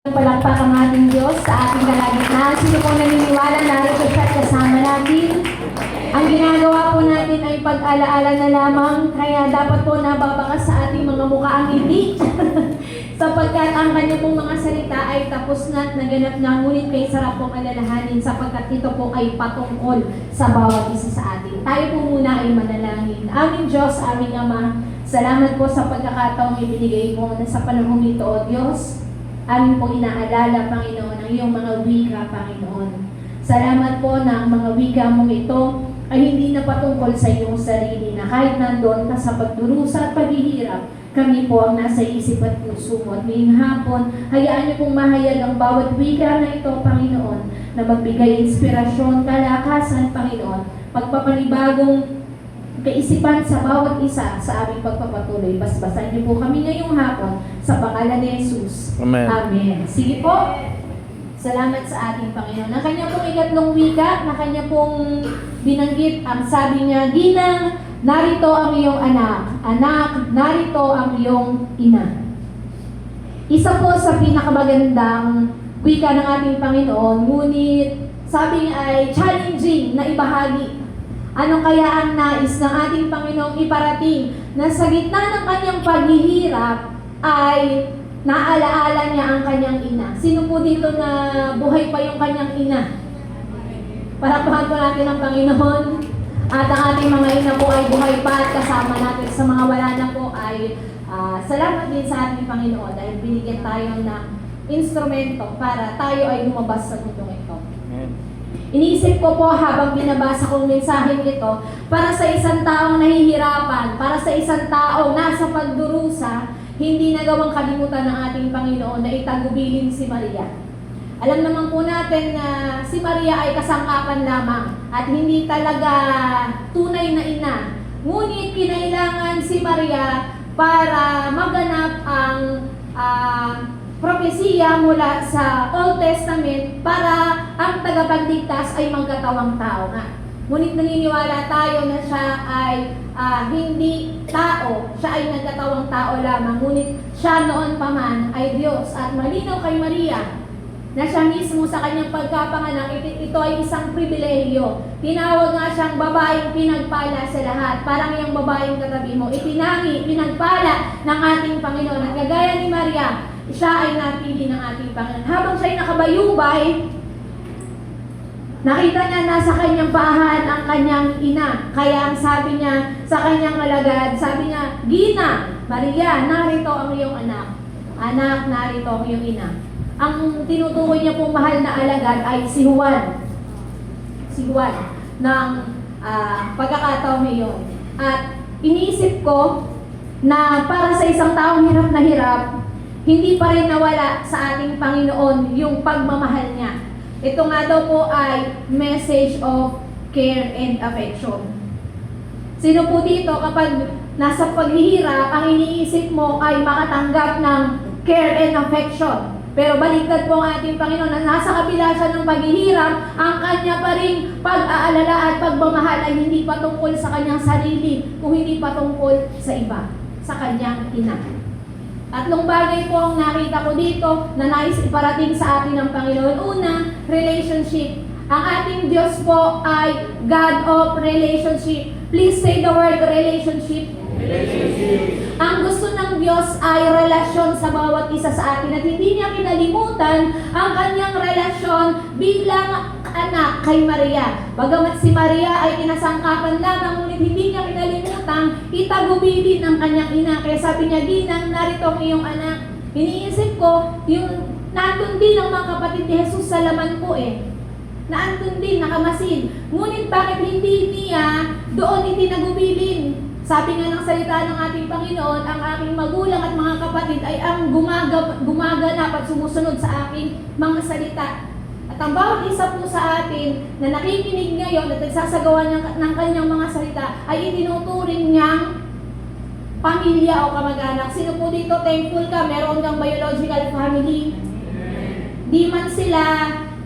Palakpak ang ating Diyos sa ating kalagitnaan. Sino po naniniwala narito siya at kasama natin? Ang ginagawa po natin ay pag-alaala na lamang, kaya dapat po nababakas sa ating mga mukha ang ngiti. Sapagkat ang kanya pong mga salita ay tapos na at naganap na, ngunit kay sarap pong alalahanin sapagkat ito po ay patungkol sa bawat isa sa atin. Tayo po muna ay manalangin. Aming Diyos, aming Ama, salamat po sa pagkakataong ibinigay mo na sa panahon ito, O Diyos. Amin pong inaalala, Panginoon, ang iyong mga wika, Panginoon. Salamat po na ang mga wika mong ito ay hindi na patungkol sa iyong sarili, na kahit nandoon ka sa pagdurusa at paghihirap, kami po ang nasa isip at puso mo. At ngayong hapon, hayaan niyo pong mahayag ang bawat wika na ito, Panginoon, na magbigay inspirasyon, kalakasan, Panginoon, pagpapanibagong kaisipan sa bawat isa sa aming pagpapatuloy. Basbasan niyo po kami ngayong hapon sa pangalan ni Jesus. Amen. Amen. Sige po. Salamat sa ating Panginoon. Ang kanya pong ikatlong wika, na kanya pong binanggit, ang sabi niya, Ginang, narito ang iyong anak. Anak, narito ang iyong ina. Isa po sa pinakamagandang wika ng ating Panginoon, ngunit sabi niya ay challenging na ibahagi. Ano kaya ang nais ng ating Panginoong iparating na sa gitna ng kanyang paghihirap ay naalaala niya ang kanyang ina? Sino po dito na buhay pa yung kanyang ina? Parapahan po natin ang Panginoon. At ang ating mga ina po ay buhay pa at kasama natin. Sa mga wala na po ay salamat din sa ating Panginoon dahil binigyan tayo ng instrumento para tayo ay lumabas sa mundong ito. Iniisip ko po habang binabasa kong mensaheng ito, para sa isang taong nahihirapan, para sa isang taong nasa pagdurusa, hindi nagawang kalimutan ng ating Panginoon na itagubilin si Maria. Alam naman po natin na si Maria ay kasangkapan lamang at hindi talaga tunay na ina. Ngunit kinailangan si Maria para maganap ang propesiya mula sa Old Testament para ang tagapagligtas ay magkatawang tao nga. Ngunit naniniwala tayo na siya ay hindi tao, siya ay nagkatawang tao lamang. Ngunit siya noon pa man ay Diyos. At malinaw kay Maria na siya mismo sa kanyang pagkapanganak, ito ay isang pribilehiyo. Tinawag nga siyang babaeng pinagpala sa lahat. Parang yung babaeng katabi mo, itinangi, pinagpala ng ating Panginoon. At kagaya ni Maria, siya ay napili ng ating Panginoon. Habang siya ay nakabayubay, nakita niya nasa kanyang paahan ang kanyang ina. Kaya ang sabi niya sa kanyang alagad, sabi niya, Gina, Maria, narito ang iyong anak. Anak, narito ang iyong ina. Ang tinutukoy niya pong mahal na alagad ay si Juan. Si Juan ng pagkakataon ngayon. At iniisip ko na para sa isang taong hirap na hirap, hindi pa rin nawala sa ating Panginoon yung pagmamahal niya. Ito nga daw po ay message of care and affection. Sino po dito kapag nasa paghihirap, ang iniisip mo ay makatanggap ng care and affection? Pero baliktad po ang ating Panginoon na nasa kabila siya ng paghihirap, ang kanya pa rin pag-aalala at pagmamahal ay hindi patungkol sa kanyang sarili, kung hindi patungkol sa iba, sa kanyang ina. Tatlong bagay po ang nakita ko dito na nais iparating sa atin ng Panginoon. Una, relationship. Ang ating Diyos po ay God of relationship. Please say the word relationship. Relationship. Ang gusto ng Diyos ay relasyon sa bawat isa sa atin at hindi niya kinalimutan ang kanyang relasyon bilang anak kay Maria. Bagamat si Maria ay kinasangkapan lamang, ngunit hindi niya kinalimutan itagubilin ang kanyang ina. Kaya sabi niya, Ginang, narito ang iyong anak. Iniisip ko, yung nandun din ang mga kapatid ni Jesus sa laman po Naandun din, nakamasin. Ngunit bakit hindi niya doon itinagubilin? Sabi nga ng salita ng ating Panginoon, ang aking magulang at mga kapatid ay ang gumaganap at sumusunod sa aking mga salita. At ang bawat isa po sa atin na nakikinig ngayon at nagsasagawa ng kanyang mga salita ay itinuturing niyang pamilya o kamag-anak. Sino po dito thankful ka? Meron kang biological family. Di man sila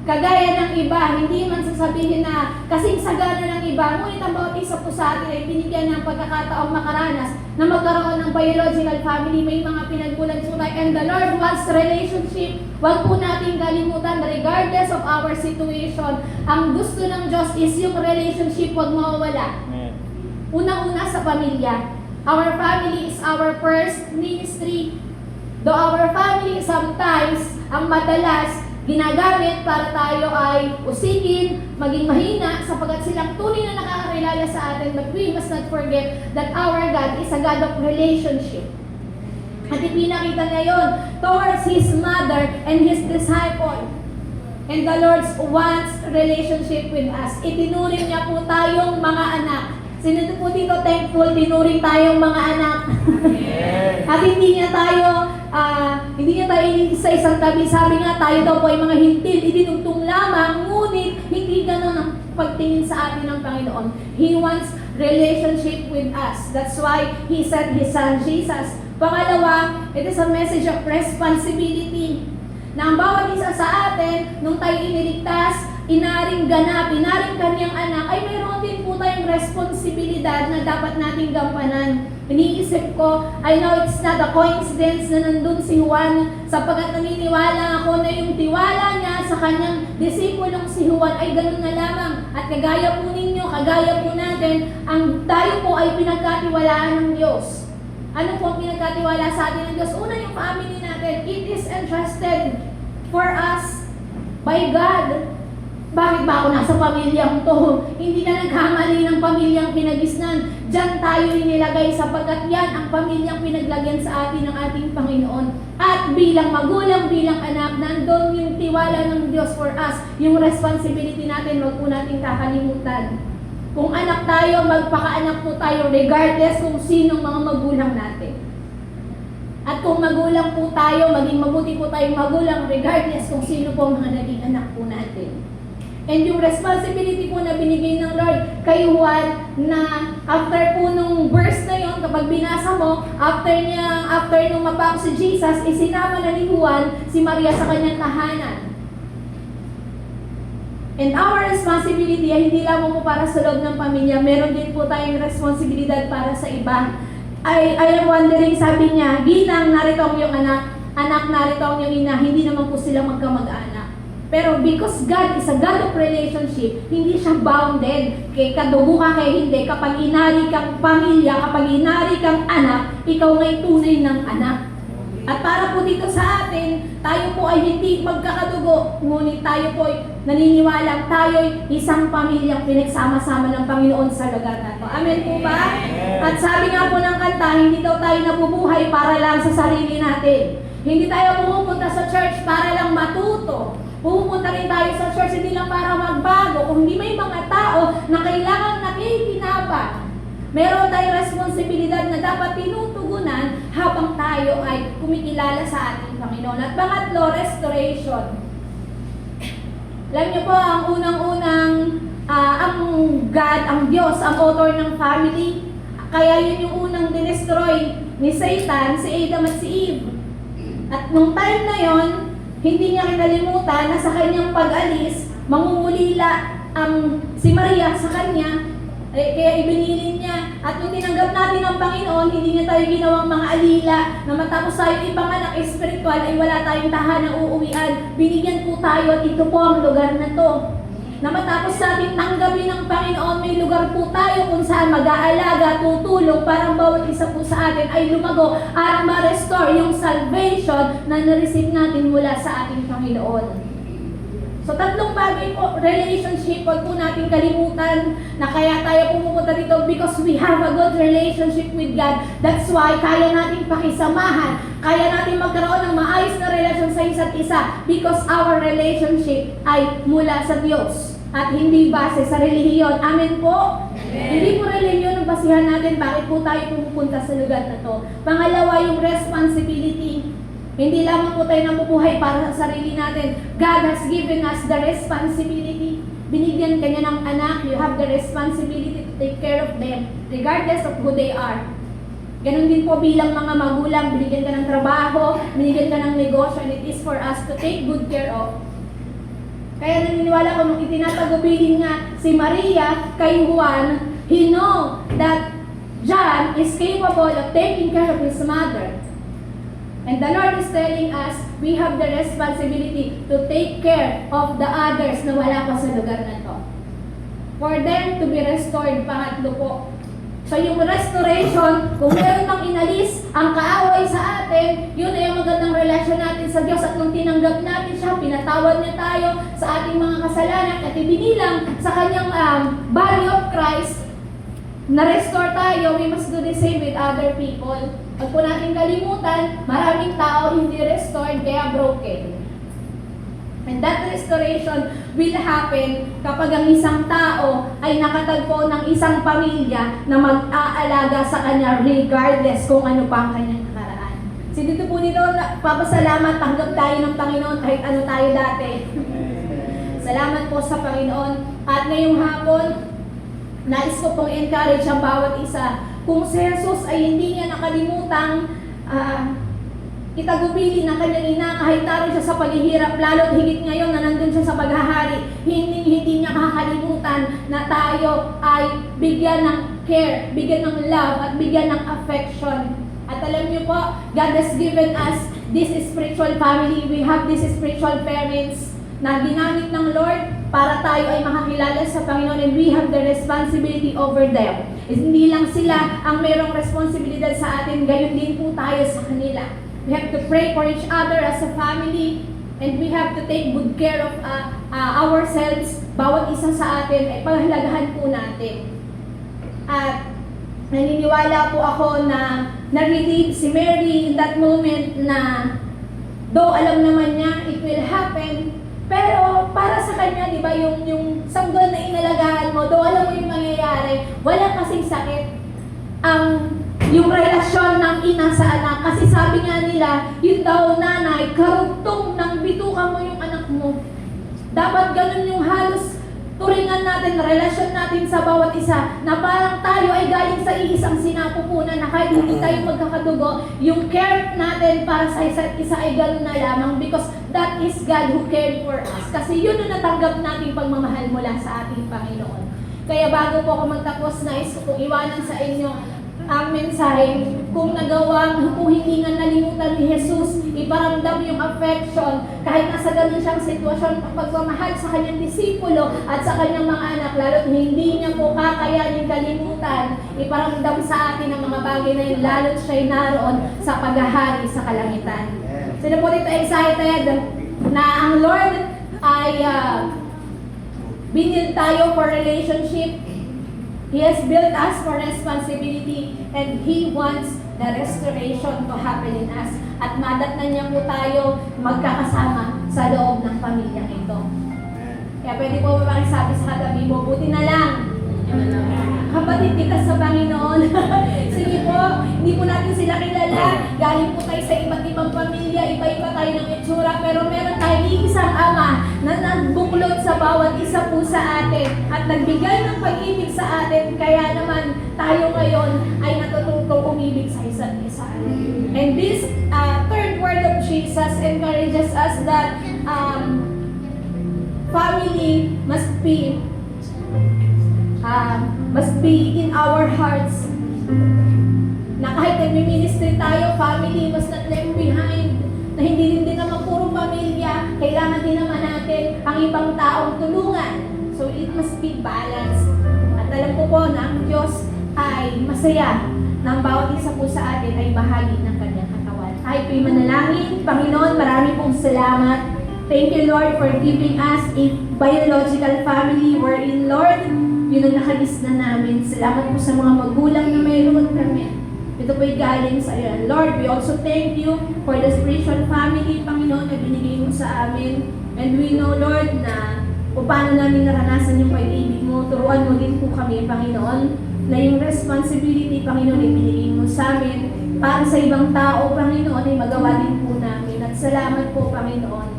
Kagaya ng iba, hindi man sasabihin na kasing sagana ng iba, ngunit ang bawat isa po sa atin ay binigyan ng pagkakataong makaranas na magkaroon ng biological family. May mga pinagmulan po tayo. And the Lord wants relationship. Huwag po natin kalimutan, regardless of our situation, ang gusto ng Diyos is yung relationship, huwag mawawala. Unang-una sa pamilya. Our family is our first ministry. Though our family sometimes, ang madalas, ginagamit para tayo ay usigin, maging mahina, sapagkat silang tunay na nakakakilala sa atin. But we must not forget that our God is a God of relationship. At ipinakita niya yun towards His mother and His disciple. And the Lord wants relationship with us. Itinuring niya po tayong mga anak. Sino po dito thankful, tinuring tayong mga anak? At hindi niya tayo sa isang tabi. Sabi nga, tayo daw po ay mga hintil, itinugtong lamang, ngunit hindi ganun ang pagtingin sa atin ng Panginoon. He wants relationship with us. That's why He sent His Son, Jesus. Pangalawa, it is a message of responsibility. Na ang bawat isa sa atin, nung tayo iniligtas, inaring ganap, inaring kanyang anak, ay mayroon din po tayong responsibilidad na dapat nating gampanan. Iniisip ko, I know it's not a coincidence na nandun si Juan, sapagkat naniniwala ako na yung tiwala niya sa kanyang disipulong si Juan ay ganun na lamang. At kagaya po ninyo, kagaya po natin, ang tayo po ay pinagkatiwalaan ng Diyos. Ano po ang pinagkatiwala sa atin ng Diyos? Una, yung family natin, it is entrusted for us by God. Bakit ba ako nasa pamilyang to? Hindi na nagkamali ng pamilyang pinagisnan. Diyan tayo inilagay sapagkat yan ang pamilyang pinaglagyan sa atin ng ating Panginoon. At bilang magulang, bilang anak, nandun yung tiwala ng Diyos for us. Yung responsibility natin, wag po natin kakalimutan. Kung anak tayo, magpakaanak po tayo regardless kung sinong mga magulang natin. At kung magulang po tayo, maging mabuti po tayong magulang regardless kung sino po mga naging anak po natin. And yung responsibility po na binigay ng Lord kay Juan na after po nung verse na yon, kapag binasa mo, after nung mapako si Jesus, isinama na ni Juan si Maria sa kanyang tahanan. And our responsibility ay hindi lamang po para sa loob ng pamilya, meron din po tayong responsibilidad para sa iba. I am wondering, sabi niya, ginang narito ang iyong anak narito ang iyong ina, hindi naman po sila magkamag-anak. Pero because God is a God of relationship, hindi siya bounded kay kadugo ka kay hindi. Kapag inari kang pamilya, kapag inari kang anak, ikaw ngay tunay ng anak. At para po dito sa atin, tayo po ay hindi magkakadugo, ngunit tayo po ay naniniwalang tayo ay isang pamilyang pinagsama-sama ng Panginoon sa lugar na ito. Amen po ba? At sabi nga po ng kanta, hindi daw tayo nabubuhay para lang sa sarili natin. Hindi tayo pumupunta sa church para lang matuto. Pupunta rin tayo sa church hindi lang para magbago, kung hindi may mga tao na kailangan nakikinabang. Meron tayong responsibilidad na dapat tinutugunan habang tayo ay kumikilala sa ating Panginoon. At pangatlo, restoration. Alam niyo po, ang unang-unang, ang God, ang Diyos, ang author ng family. Kaya yun yung unang dinestroy ni Satan, si Adam at si Eve. At nung time na yon, hindi niya kinalimutan na sa kanyang pag-alis, mangungulila si Maria sa kanya, kaya ibinilin niya. At nung tinanggap natin ang Panginoon, hindi niya tayo ginawang mga alila na matapos tayo ipanganak espiritual ay wala tayong tahanang uuwian. Binigyan po tayo at ito po ang lugar na to. Na matapos natin tanggapin ng Panginoon, may lugar po tayo kung saan mag-aalaga, tutulong para bawat isa po sa atin ay lumago at ma-restore yung salvation na na-receive natin mula sa ating Panginoon. So tatlong bagay po, relationship, huwag po natin kalimutan na kaya tayo pumupunta dito because we have a good relationship with God. That's why kaya natin pakisamahan, kaya natin magkaroon ng maayos na relasyon sa isa't isa because our relationship ay mula sa Diyos at hindi base sa relihiyon. Amen po? Amen. Hindi po relihiyon ang basihan natin bakit po tayo pumupunta sa lugar na to. Pangalawa, yung responsibility. Hindi lamang po tayo nabubuhay para sa sarili natin. God has given us the responsibility. Binigyan ka niya ng anak, you have the responsibility to take care of them, regardless of who they are. Ganon din po bilang mga magulang, binigyan ka ng trabaho, binigyan ka ng negosyo, and it is for us to take good care of. Kaya naniniwala ko nung itinatagubilin nga si Maria kay Juan, he know that John is capable of taking care of his mother. And the Lord is telling us, we have the responsibility to take care of the others na wala pa sa lugar na to. For them to be restored, pangatlo po. So yung restoration, kung meron mang inalis ang kaaway sa atin, yun ay ang magandang relasyon natin sa Diyos. At nung tinanggap natin siya, pinatawad niya tayo sa ating mga kasalanan at ibinilang sa kanyang body of Christ, na-restore tayo, we must do the same with other people. Pag po natin kalimutan, maraming tao hindi restored, kaya broken. And that restoration will happen kapag ang isang tao ay nakatagpo ng isang pamilya na mag-aalaga sa kanya regardless kung ano pa ang kanyang nakaraan. So dito po nito, papasalamat, tanggap tayo ng Panginoon kahit ano tayo dati. Salamat po sa Panginoon. At ngayong hapon, nais ko pong encourage ang bawat isa. Kung si Jesus ay hindi niya nakalimutang itagubili ng kanyang ina kahit taro siya sa paghihirap, lalo't higit ngayon na nandun siya sa paghahari, hindi niya kakalimutan na tayo ay bigyan ng care, bigyan ng love, at bigyan ng affection. At alam niyo po, God has given us this spiritual family. We have these spiritual parents na ginamit ng Lord para tayo ay makakilala sa Panginoon, and we have the responsibility over them. Hindi lang sila ang merong responsibilidad sa atin, gayon din po tayo sa kanila. We have to pray for each other as a family, and we have to take good care of ourselves. Bawat isa sa atin ay panghalagahan po natin. At naniniwala po ako na na-relieve si Mary in that moment na though alam naman niya it will happen, pero para sa kanya, di ba, yung sanggol na inalagaan mo, though alam mo yung mangyayari, wala kasing sakit yung relasyon ng ina sa anak. Kasi sabi nga nila, yun daw nanay, karugtong ng bituka mo yung anak mo. Dapat ganun yung halos turingan natin, relasyon natin sa bawat isa, na parang tayo ay galing sa iisang sinapupunan, na kahit hindi tayo magkakadugo, yung care natin para sa isa't isa ay ganun na lamang, because that is God who cared for us. Kasi yun ang natanggap nating pagmamahal mula sa ating Panginoon. Kaya bago po ako magtapos, nais ko pong iwanan sa inyo ang mensahe, kung hindi nga nalimutan ni Jesus, iparamdam yung affection, kahit nasa ganun siyang sitwasyon, pagmamahal sa kanyang disipulo at sa kanyang mga anak, lalo't hindi niya po kakayanin kalimutan, iparamdam sa atin ang mga bagay na yun, lalo't siya'y naroon sa paghahari sa kalangitan. Sino po dito excited na ang Lord ay binil tayo for relationship? He has built us for responsibility, and He wants the restoration to happen in us. At madatnan niya po tayo magkakasama sa loob ng pamilyang ito. Kaya pwede po mapakisabi sa katabi mo, buti na lang. Kapatid kita sa Panginoon. Sige po, hindi po natin sila kilala. Galing po tayo sa iba't ibang pamilya, iba-iba tayo ng itsura, pero meron tayong isang Ama na nagbuklod sa bawat isa po sa atin at nagbigay ng pag-ibig sa atin, kaya naman tayo ngayon ay natututong umibig sa isa't isa. And this third word of Jesus encourages us that family must be in our hearts. Na kahit nag-ministry tayo, family must not left behind. Na hindi din naman puro pamilya, kailangan din naman natin ang ibang taong tulungan. So it must be balanced. At alam ko po na ang Diyos ay masaya na ang bawat isa po sa atin ay bahagi ng kanyang katawan. Tayo po'y manalangin. Panginoon, marami pong salamat. Thank you, Lord, for giving us a biological family wherein, Lord, yun ang nakalis na namin. Salamat po sa mga magulang na mayroon kami. Ito po'y galing sa iyo. Lord, we also thank you for the spiritual family, Panginoon, na binigay mo sa amin. And we know, Lord, na kung paano namin naranasan yung pag-ibig mo, turuan mo din po kami, Panginoon, na yung responsibility, Panginoon, ay binigay mo sa amin para sa ibang tao, Panginoon, ay magawa din po namin. At salamat po, Panginoon,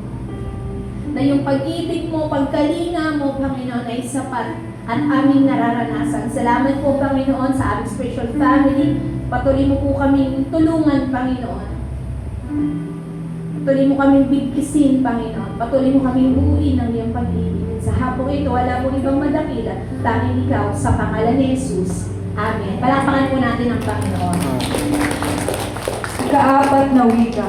na yung pag-ibig mo, pagkalinga mo, Panginoon, ay sapat at aming nararanasan. Salamat po, Panginoon, sa aming spiritual family. Patuloy mo po kaming tulungan, Panginoon. Patuloy mo kaming bigkisin, Panginoon. Patuloy mo kaming buuin ng iyong pag-ibig. Sa hapong ito, wala pong ibang madakila, tanging ikaw, sa pangalan ni Jesus. Amen. Palakpakan po natin ang Panginoon. Ikaapat na wika.